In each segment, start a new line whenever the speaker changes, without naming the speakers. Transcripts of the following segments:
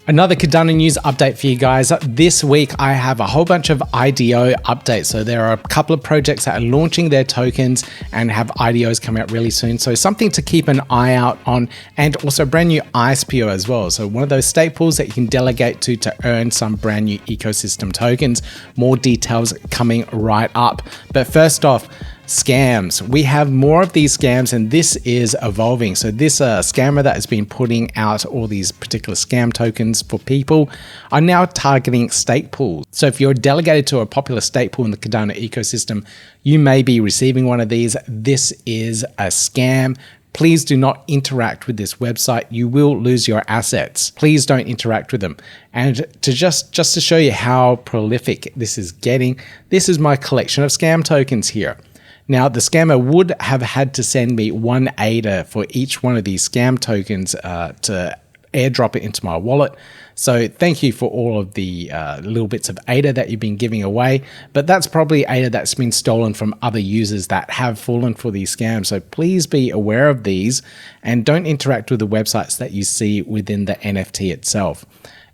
Another Cardano news update for you guys. This week, I have a whole bunch of IDO updates. So there are a couple of projects that are launching their tokens and have IDOs coming out really soon. So something to keep an eye out on, and also a brand new ISPO as well. So one of those stake pools that you can delegate to earn some brand new ecosystem tokens. More details coming right up. But first off, scams. We have more of these scams, and this is evolving. So this scammer that has been putting out all these particular scam tokens for people are now targeting stake pools. So if you're delegated to a popular stake pool in the Cardano ecosystem, you may be receiving one of these. This is a scam. Please do not interact with this website. You will lose your assets. Please don't interact with them. And to just to show you how prolific this is getting, this is my collection of scam tokens here. Now, the scammer would have had to send me one ADA for each one of these scam tokens to airdrop it into my wallet. So thank you for all of the little bits of ADA that you've been giving away, but that's probably ADA that's been stolen from other users that have fallen for these scams. So please be aware of these and don't interact with the websites that you see within the NFT itself.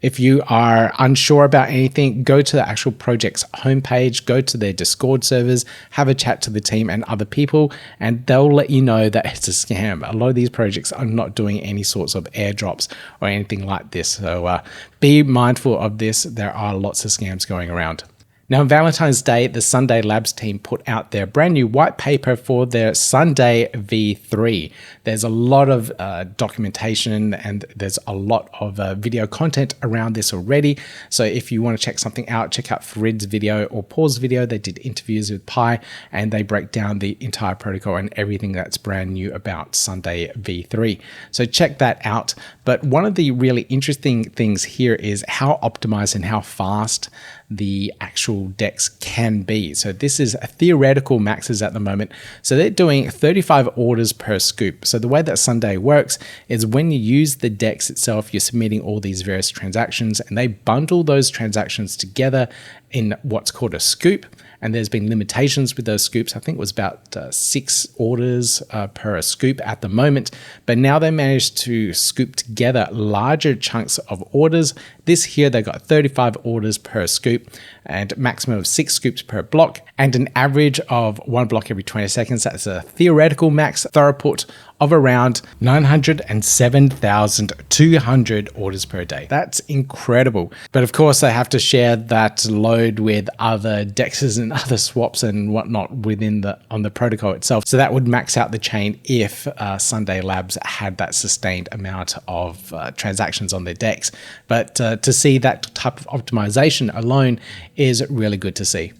If you are unsure about anything, go to the actual project's homepage, go to their Discord servers, have a chat to the team and other people, and they'll let you know that it's a scam. A lot of these projects are not doing any sorts of airdrops or anything like this. So be mindful of this. There are lots of scams going around. Now, on Valentine's Day, the Sundae Labs team put out their brand new white paper for their Sundae V3. There's a lot of documentation and there's a lot of video content around this already. So if you want to check something out, check out Farid's video or Paul's video. They did interviews with Pi and they break down the entire protocol and everything that's brand new about Sundae V3. So check that out. But one of the really interesting things here is how optimized and how fast the actual DEX can be. So this is a theoretical maxes at the moment. So they're doing 35 orders per scoop. So the way that Sundae works is when you use the DEX itself, you're submitting all these various transactions and they bundle those transactions together in what's called a scoop. And there's been limitations with those scoops. I think it was about 6 orders per scoop at the moment. But now they managed to scoop together larger chunks of orders. This here, they got 35 orders per scoop and maximum of 6 scoops per block and an average of 1 block every 20 seconds. That's a theoretical max throughput of around 907,200 orders per day. That's incredible. But of course, they have to share that load with other DEXs and other swaps and whatnot on the protocol itself. So that would max out the chain if Sundae Labs had that sustained amount of transactions on their DEX. But to see that type of optimization alone is really good to see.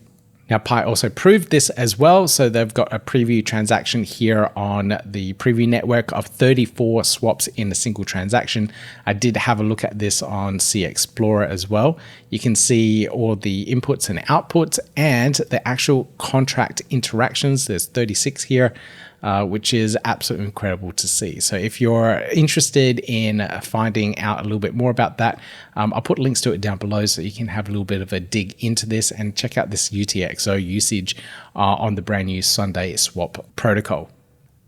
Now, Pi also proved this as well. So they've got a preview transaction here on the preview network of 34 swaps in a single transaction. I did have a look at this on C Explorer as well. You can see all the inputs and outputs and the actual contract interactions. There's 36 here. Which is absolutely incredible to see. So if you're interested in finding out a little bit more about that, I'll put links to it down below so you can have a little bit of a dig into this and check out this UTXO usage on the brand new Sundae swap protocol.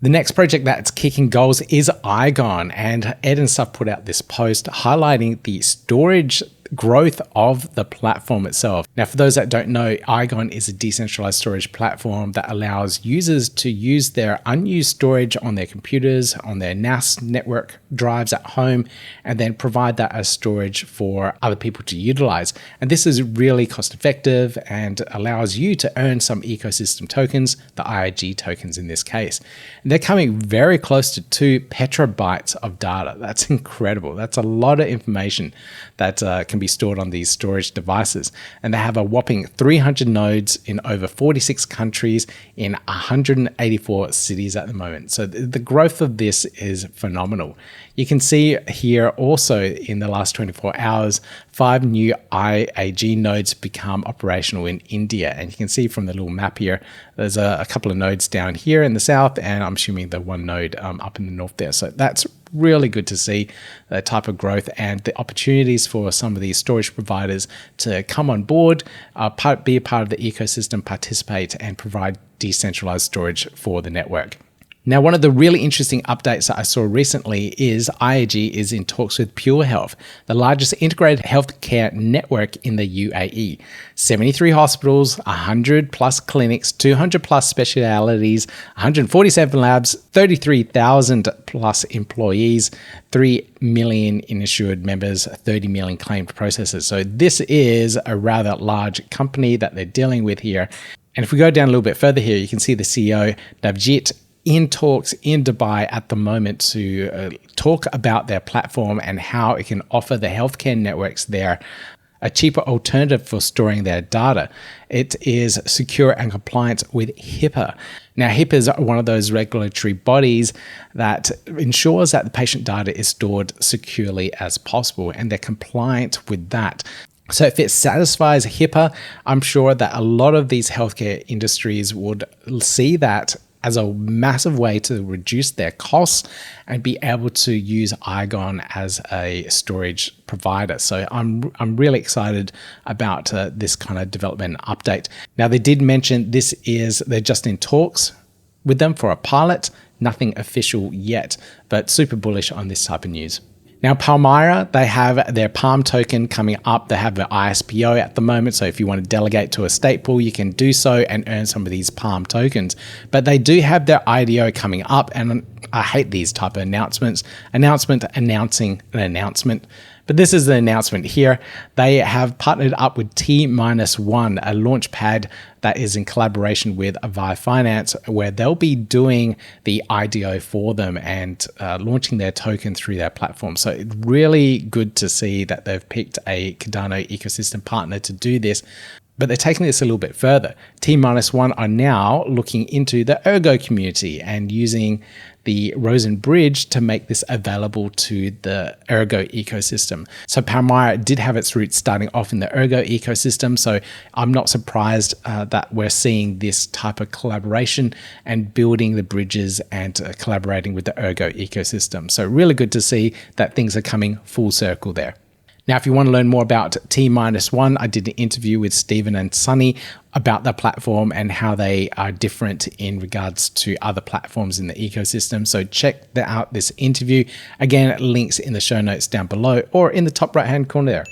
The next project that's kicking goals is Iagon, and Ed and stuff put out this post highlighting the storage growth of the platform itself. Now, for those that don't know, Iagon is a decentralized storage platform that allows users to use their unused storage on their computers, on their NAS network drives at home, and then provide that as storage for other people to utilize. And this is really cost effective and allows you to earn some ecosystem tokens, the IIG tokens in this case. And they're coming very close to 2 petabytes of data. That's incredible. That's a lot of information that can be stored on these storage devices. And they have a whopping 300 nodes in over 46 countries in 184 cities at the moment. So the growth of this is phenomenal. You can see here also in the last 24 hours, 5 new IAG nodes become operational in India. And you can see from the little map here, there's a couple of nodes down here in the south, and I'm assuming the one node up in the north there. So that's really good to see the type of growth and the opportunities for some of these storage providers to come on board, be a part of the ecosystem, participate, and provide decentralized storage for the network. Now, one of the really interesting updates that I saw recently is IAG is in talks with Pure Health, the largest integrated healthcare network in the UAE. 73 hospitals, 100 plus clinics, 200 plus specialities, 147 labs, 33,000 plus employees, 3 million insured members, 30 million claimed processors. So this is a rather large company that they're dealing with here. And if we go down a little bit further here, you can see the CEO, Navjit, in talks in Dubai at the moment to talk about their platform and how it can offer the healthcare networks there a cheaper alternative for storing their data. It is secure and compliant with HIPAA. Now, HIPAA is one of those regulatory bodies that ensures that the patient data is stored securely as possible, and they're compliant with that. So if it satisfies HIPAA, I'm sure that a lot of these healthcare industries would see that as a massive way to reduce their costs and be able to use Iagon as a storage provider. So I'm really excited about this kind of development update. Now, they did mention they're just in talks with them for a pilot, nothing official yet, but super bullish on this type of news. Now, Palmyra, they have their Palm token coming up. They have their ISPO at the moment. So if you want to delegate to a state pool, you can do so and earn some of these Palm tokens. But they do have their IDO coming up. And I hate these type of announcements. Announcing an announcement. But this is the announcement here. They have partnered up with T-1, a launch pad that is in collaboration with Avi Finance, where they'll be doing the IDO for them and launching their token through their platform. So it's really good to see that they've picked a Cardano ecosystem partner to do this. But they're taking this a little bit further. T-1 are now looking into the Ergo community and using the Rosen Bridge to make this available to the Ergo ecosystem. So Palmyra did have its roots starting off in the Ergo ecosystem. So I'm not surprised that we're seeing this type of collaboration and building the bridges and collaborating with the Ergo ecosystem. So really good to see that things are coming full circle there. Now, if you want to learn more about T-1, I did an interview with Stephen and Sunny about the platform and how they are different in regards to other platforms in the ecosystem. So check out this interview. Again, links in the show notes down below or in the top right-hand corner there.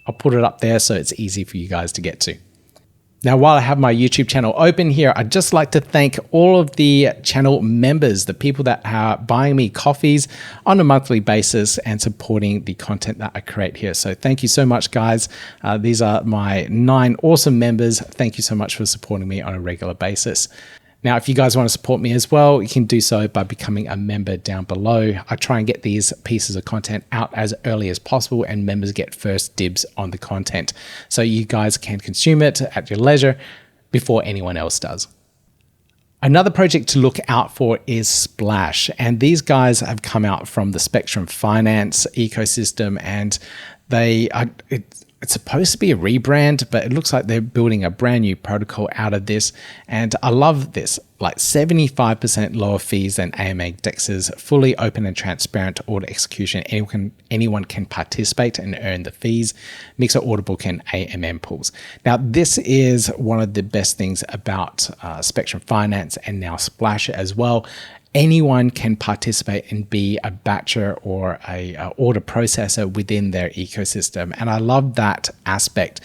I'll put it up there so it's easy for you guys to get to. Now, while I have my YouTube channel open here, I'd just like to thank all of the channel members, the people that are buying me coffees on a monthly basis and supporting the content that I create here. So thank you so much, guys. These are my 9 awesome members. Thank you so much for supporting me on a regular basis. Now, if you guys want to support me as well, you can do so by becoming a member down below. I try and get these pieces of content out as early as possible, and members get first dibs on the content. So you guys can consume it at your leisure before anyone else does. Another project to look out for is Splash. And these guys have come out from the Spectrum Finance ecosystem, and it's supposed to be a rebrand, but it looks like they're building a brand new protocol out of this. And I love this, like 75% lower fees than AMA DEXs, fully open and transparent order execution. Anyone can participate and earn the fees. Mixer order book and AMM pools. Now, this is one of the best things about Spectrum Finance and now Splash as well. Anyone can participate and be a batcher or a order processor within their ecosystem. And I love that aspect.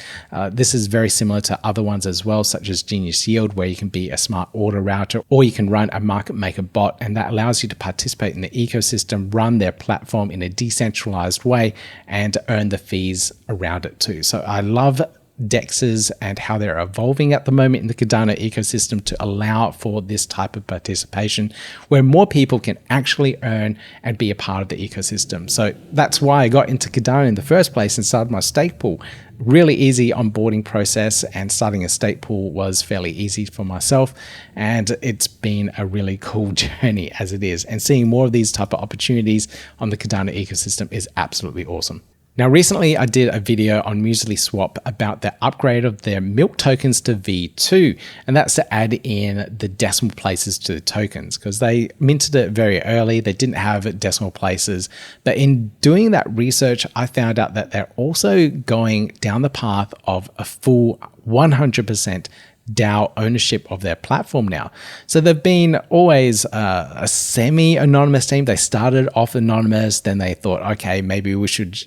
This is very similar to other ones as well, such as Genius Yield, where you can be a smart order router, or you can run a market maker bot, and that allows you to participate in the ecosystem, run their platform in a decentralized way, and earn the fees around it too. So I love DEXs and how they're evolving at the moment in the Cardano ecosystem to allow for this type of participation where more people can actually earn and be a part of the ecosystem. So that's why I got into Cardano in the first place and started my stake pool. Really easy onboarding process, and starting a stake pool was fairly easy for myself, and it's been a really cool journey as it is. And seeing more of these type of opportunities on the Cardano ecosystem is absolutely awesome. Now, recently I did a video on MuesliSwap about the upgrade of their milk tokens to V2, and that's to add in the decimal places to the tokens because they minted it very early. They didn't have decimal places, but in doing that research, I found out that they're also going down the path of a full 100% DAO ownership of their platform now. So they've been always a semi-anonymous team. They started off anonymous, then they thought, okay, maybe we should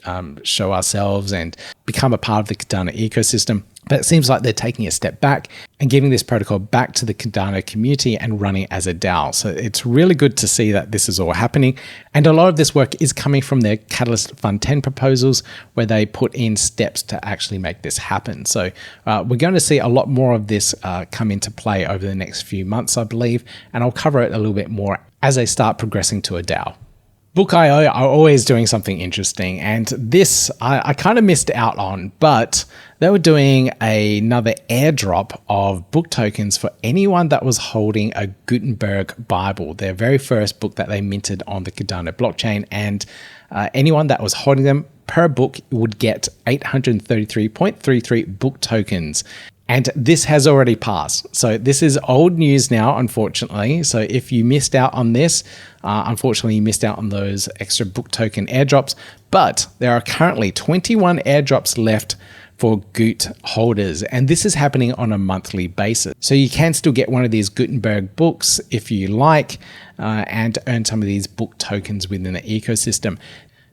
show ourselves and become a part of the Cardano ecosystem. But it seems like they're taking a step back and giving this protocol back to the Cardano community and running it as a DAO. So it's really good to see that this is all happening. And a lot of this work is coming from their Catalyst Fund 10 proposals, where they put in steps to actually make this happen. So we're going to see a lot more of this come into play over the next few months, I believe. And I'll cover it a little bit more as they start progressing to a DAO. Book.io are always doing something interesting, and this I kind of missed out on, but they were doing another airdrop of book tokens for anyone that was holding a Gutenberg Bible, their very first book that they minted on the Cardano blockchain, and anyone that was holding them per book would get 833.33 book tokens. And this has already passed. So this is old news now, unfortunately. So if you missed out on this, unfortunately you missed out on those extra book token airdrops. But there are currently 21 airdrops left for Gut holders. And this is happening on a monthly basis. So you can still get one of these Gutenberg books if you like, and earn some of these book tokens within the ecosystem.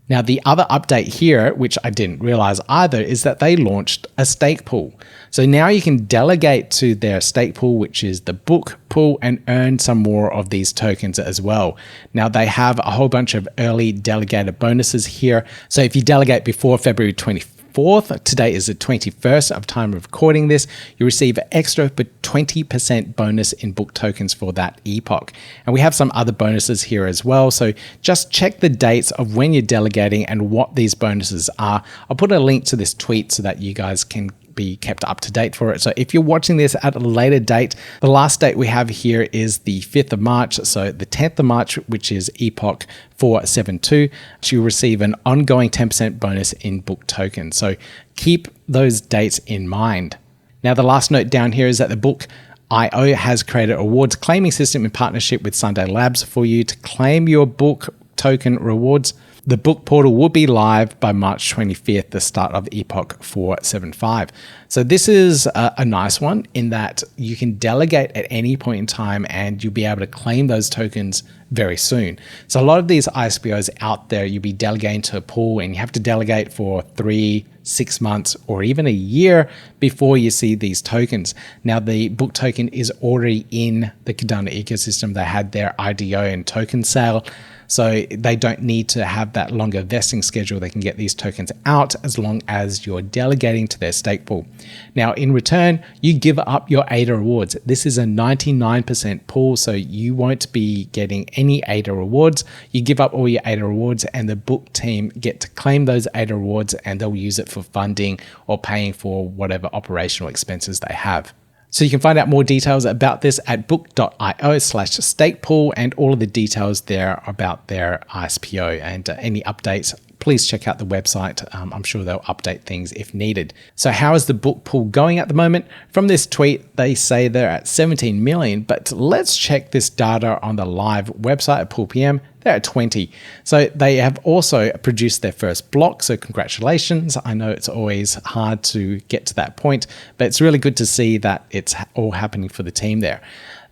Now, the other update here, which I didn't realize either, is that they launched a stake pool. So now you can delegate to their stake pool, which is the book pool, and earn some more of these tokens as well. Now, they have a whole bunch of early delegated bonuses here. So if you delegate before February 24th, today is the 21st of time of recording this, you receive an extra but 20% bonus in book tokens for that epoch. And we have some other bonuses here as well. So just check the dates of when you're delegating and what these bonuses are. I'll put a link to this tweet so that you guys can be kept up to date for it. So if you're watching this at a later date, the last date we have here is the 5th of March. So the 10th of March, which is epoch 472, you'll receive an ongoing 10% bonus in book tokens. So keep those dates in mind. Now, the last note down here is that the Book IO has created a rewards claiming system in partnership with Sundae Labs for you to claim your book token rewards. The book portal will be live by March 25th, the start of Epoch 475. So this is a nice one in that you can delegate at any point in time and you'll be able to claim those tokens very soon. So a lot of these ISPOs out there, you'll be delegating to a pool and you have to delegate for 3, 6 months, or even a year before you see these tokens. Now, the book token is already in the Cardano ecosystem. They had their IDO and token sale. So they don't need to have that longer vesting schedule. They can get these tokens out as long as you're delegating to their stake pool. Now, in return, you give up your ADA rewards. This is a 99% pool, so you won't be getting any ADA rewards. You give up all your ADA rewards and the book team get to claim those ADA rewards and they'll use it for funding or paying for whatever operational expenses they have. So you can find out more details about this at book.io/stakepool and all of the details there about their ISPO, and any updates, please check out the website. I'm sure they'll update things if needed. So how is the book pool going at the moment? From this tweet, they say they're at 17 million, but let's check this data on the live website at Pool PM. They're at 20. So they have also produced their first block. So congratulations. I know it's always hard to get to that point, but it's really good to see that it's all happening for the team there.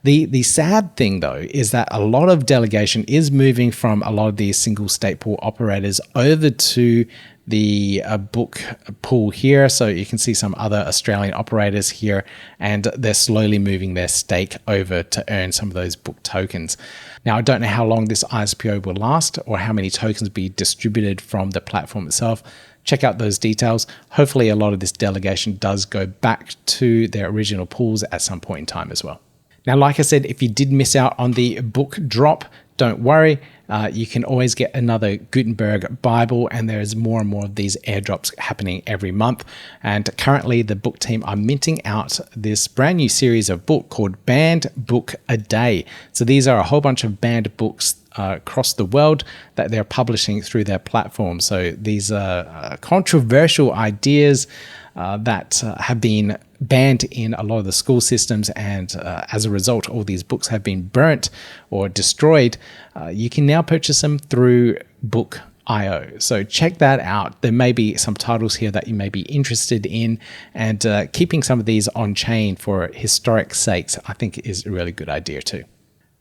The sad thing, though, is that a lot of delegation is moving from a lot of these single state pool operators over to the book pool here. So you can see some other Australian operators here, and they're slowly moving their stake over to earn some of those book tokens. Now, I don't know how long this ISPO will last or how many tokens will be distributed from the platform itself. Check out those details. Hopefully, a lot of this delegation does go back to their original pools at some point in time as well. Now, like I said, if you did miss out on the book drop, don't worry. You can always get another Gutenberg Bible, and there's more and more of these airdrops happening every month. And currently, the book team are minting out this brand new series of book called Banned Book a Day. So these are a whole bunch of banned books across the world that they're publishing through their platform. So these are controversial ideas that have been banned in a lot of the school systems, and as a result, all these books have been burnt or destroyed. You can now purchase them through Book IO. So check that out. There may be some titles here that you may be interested in, and keeping some of these on chain for historic sakes, I think is a really good idea too.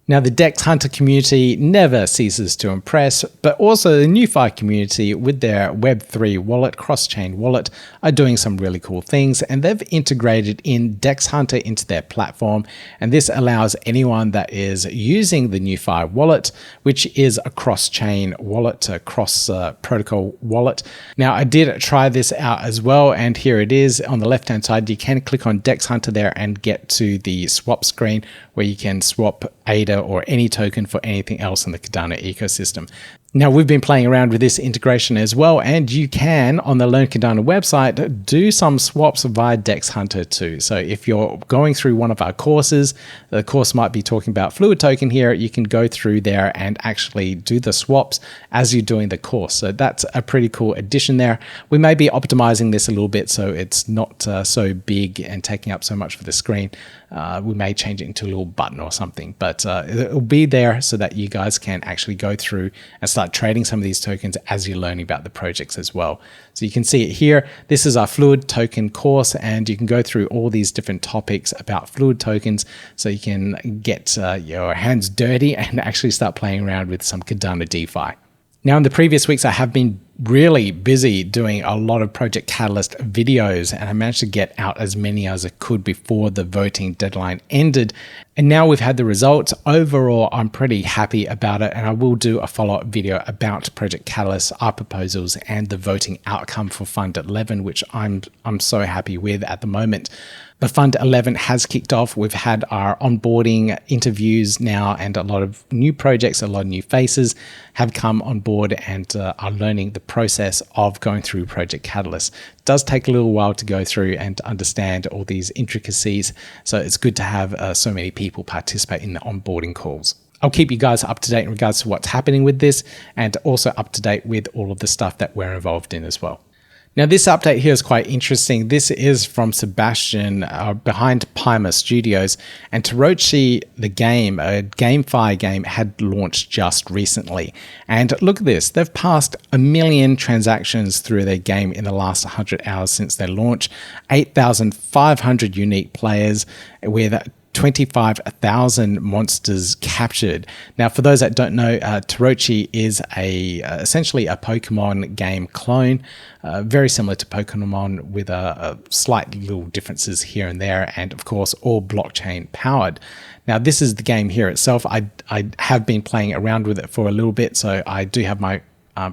Now, the DEXHunter community never ceases to impress, but also the NuFi community with their Web3 wallet, cross-chain wallet, are doing some really cool things, and they've integrated in DEXHunter into their platform, and this allows anyone that is using the NuFi wallet, which is a cross-chain wallet, a cross-protocol wallet. Now, I did try this out as well, and here it is. On the left-hand side, you can click on DEXHunter there and get to the swap screen where you can swap ADA or any token for anything else in the Cardano ecosystem. Now, we've been playing around with this integration as well, and you can, on the Learn Cardano website, do some swaps via DEXHunter too. So if you're going through one of our courses, the course might be talking about Fluid Token here, you can go through there and actually do the swaps as you're doing the course. So that's a pretty cool addition there. We may be optimizing this a little bit so it's not so big and taking up so much for the screen. We may change it into a little button or something, but it'll be there so that you guys can actually go through and start trading some of these tokens as you're learning about the projects as well. So you can see it here. This is our Fluid Token course, and you can go through all these different topics about Fluid tokens so you can get your hands dirty and actually start playing around with some Cardano DeFi. Now, in the previous weeks, I have been really busy doing a lot of Project Catalyst videos, and I managed to get out as many as I could before the voting deadline ended. And now we've had the results. Overall, I'm pretty happy about it, and I will do a follow-up video about Project Catalyst, our proposals, and the voting outcome for Fund 11, which I'm so happy with at the moment. The Fund 11 has kicked off. We've had our onboarding interviews now, and a lot of new projects, a lot of new faces have come on board and are learning the process of going through Project Catalyst. It does take a little while to go through and to understand all these intricacies, so it's good to have so many people participate in the onboarding calls. I'll keep you guys up to date in regards to what's happening with this, and also up to date with all of the stuff that we're involved in as well. Now, this update here is quite interesting. This is from Sebastian behind Pima Studios, and Tarochi, the game, a GameFi game, had launched just recently. And look at this, they've passed 1 million transactions through their game in the last 100 hours since their launch, 8,500 unique players with 25,000 monsters captured. Now, for those that don't know, Tarochi is essentially a Pokemon game clone, very similar to Pokemon with a slight little differences here and there, and of course, all blockchain powered. Now, this is the game here itself. I have been playing around with it for a little bit, so I do have my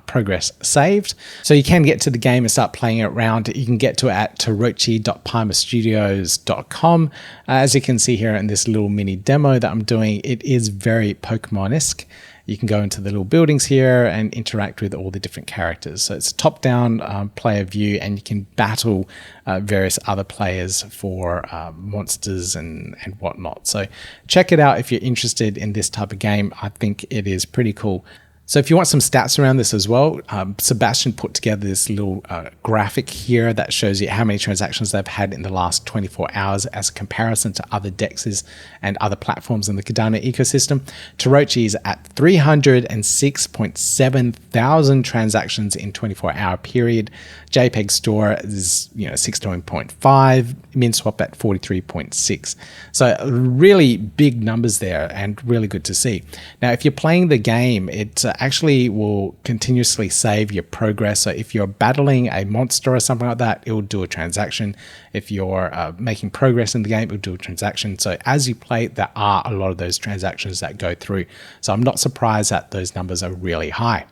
progress saved. So you can get to the game and start playing it around. You can get to it at tarochi.pimastudios.com. As you can see here in this little mini demo that I'm doing, it is very Pokemon-esque. You can go into the little buildings here and interact with all the different characters. So it's a top-down player view, and you can battle various other players for monsters and whatnot. So check it out if you're interested in this type of game. I think it is pretty cool. So if you want some stats around this as well, Sebastian put together this little graphic here that shows you how many transactions they've had in the last 24 hours as a comparison to other DEXs and other platforms in the Cardano ecosystem. Tarochi is at 306.7 thousand transactions in 24-hour period. JPEG Store is 16.5, MinSwap at 43.6. So really big numbers there, and really good to see. Now, if you're playing the game, it actually will continuously save your progress. So if you're battling a monster or something like that, it will do a transaction. If you're making progress in the game, it will do a transaction. So as you play, there are a lot of those transactions that go through. So I'm not surprised that those numbers are really high.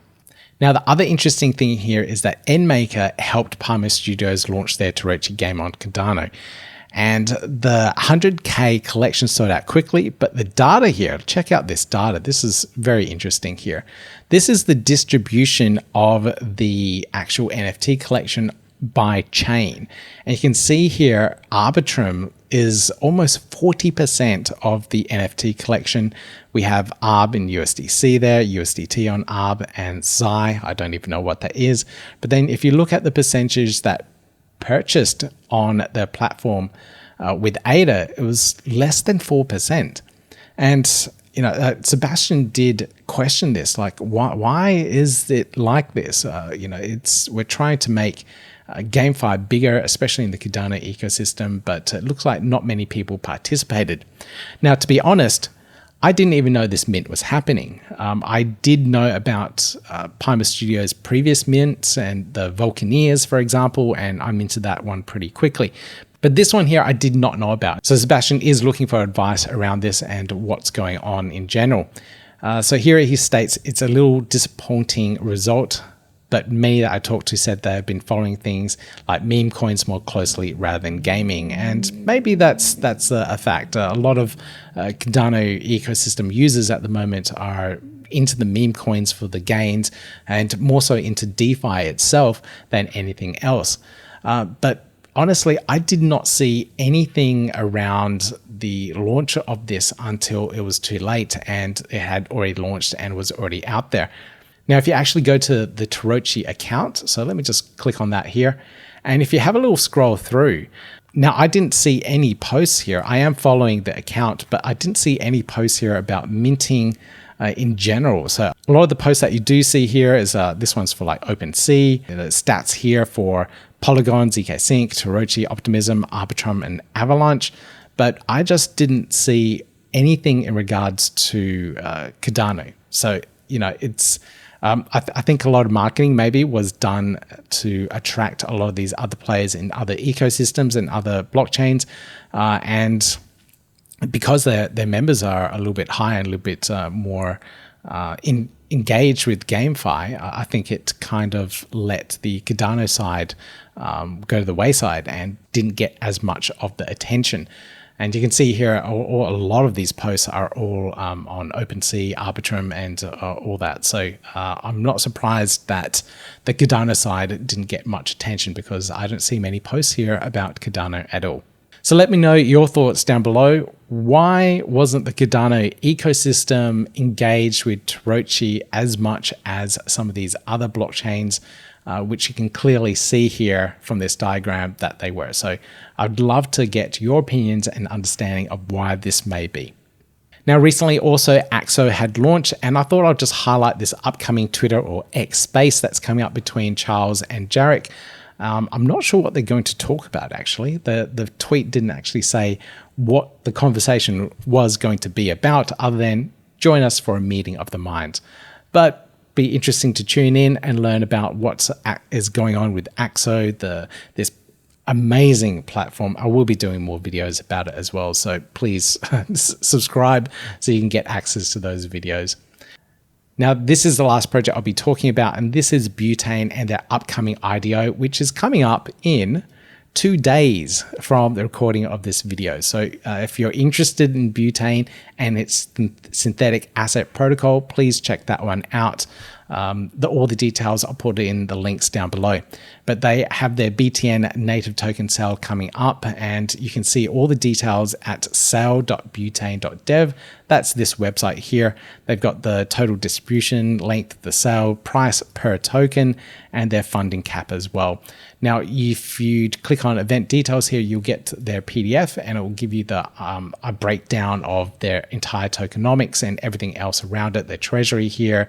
Now, the other interesting thing here is that NMaker helped Pima Studios launch their Tarochi game on Cardano. And the 100K collection sold out quickly, but the data here, check out this data. This is very interesting here. This is the distribution of the actual NFT collection by chain. And you can see here, Arbitrum is almost 40% of the NFT collection. We have ARB in USDC there, USDT on ARB, and Xi. I don't even know what that is. But then if you look at the percentage that purchased on the platform with ADA, it was less than 4%. And Sebastian did question this, like, why is it like this? We're trying to make GameFi bigger, especially in the Cardano ecosystem, but it looks like not many people participated. Now, to be honest, I didn't even know this mint was happening. I did know about Pima Studio's previous mints and the Volcaneers, for example, and I'm into that one pretty quickly. But this one here, I did not know about. So Sebastian is looking for advice around this and what's going on in general. So here he states it's a little disappointing result, but many that I talked to said they have been following things like meme coins more closely rather than gaming. And maybe that's a fact. A lot of Cardano ecosystem users at the moment are into the meme coins for the gains and more so into DeFi itself than anything else. But honestly, I did not see anything around the launch of this until it was too late and it had already launched and was already out there. Now, if you actually go to the Tarochi account, so let me just click on that here. And if you have a little scroll through, now I didn't see any posts here. I am following the account, but I didn't see any posts here about minting in general. So a lot of the posts that you do see here is this one's for like OpenSea, the stats here for Polygon, ZK Sync, Tarochi, Optimism, Arbitrum, and Avalanche. But I just didn't see anything in regards to Cardano. So, it's... I think a lot of marketing maybe was done to attract a lot of these other players in other ecosystems and other blockchains. And because their members are a little bit higher and a little bit more engaged with GameFi, I think it kind of let the Cardano side go to the wayside and didn't get as much of the attention. And you can see here, a lot of these posts are all on OpenSea, Arbitrum, and all that. So I'm not surprised that the Cardano side didn't get much attention because I don't see many posts here about Cardano at all. So let me know your thoughts down below. Why wasn't the Cardano ecosystem engaged with Tarochi as much as some of these other blockchains? Which you can clearly see here from this diagram that they were. So I'd love to get your opinions and understanding of why this may be. Now, recently also ADAOZ had launched, and I thought I'd just highlight this upcoming Twitter or X space that's coming up between Charles and Jarek. I'm not sure what they're going to talk about, actually. The tweet didn't actually say what the conversation was going to be about other than join us for a meeting of the minds. But be interesting to tune in and learn about what is going on with ADAOZ, this amazing platform. I will be doing more videos about it as well, so please subscribe so you can get access to those videos. Now, this is the last project I'll be talking about, and this is Butane and their upcoming IDO, which is coming up in 2 days from the recording of this video. So if you're interested in Butane and its synthetic asset protocol, please check that one out. All the details I'll put in the links down below. But they have their BTN native token sale coming up, and you can see all the details at sale.butane.dev. That's this website here. They've got the total distribution, length of the sale, price per token, and their funding cap as well. Now, if you click on event details here, you'll get their PDF, and it will give you a breakdown of their entire tokenomics and everything else around it, their treasury here,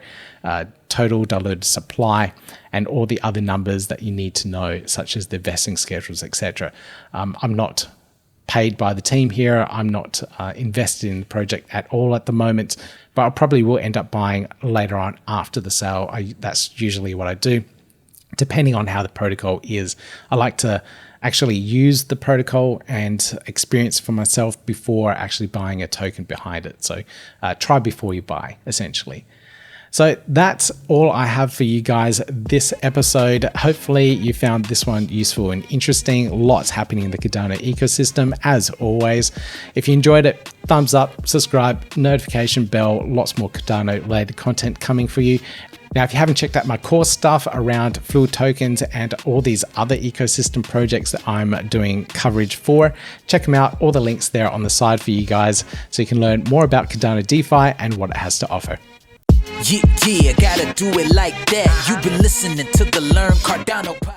total diluted supply, and all the other numbers that you need to know, such as the vesting schedules, etc. I'm not paid by the team here. I'm not invested in the project at all at the moment, but I probably will end up buying later on after the sale. That's usually what I do, depending on how the protocol is. I like to actually use the protocol and experience for myself before actually buying a token behind it. So try before you buy, essentially. So that's all I have for you guys this episode. Hopefully you found this one useful and interesting. Lots happening in the Cardano ecosystem, as always. If you enjoyed it, thumbs up, subscribe, notification bell, lots more Cardano related content coming for you. Now, if you haven't checked out my core stuff around fluid tokens and all these other ecosystem projects that I'm doing coverage for, check them out. All the links there on the side for you guys so you can learn more about Cardano DeFi and what it has to offer.
Yeah, gotta do it like that. You've been listening to the Learn Cardano podcast.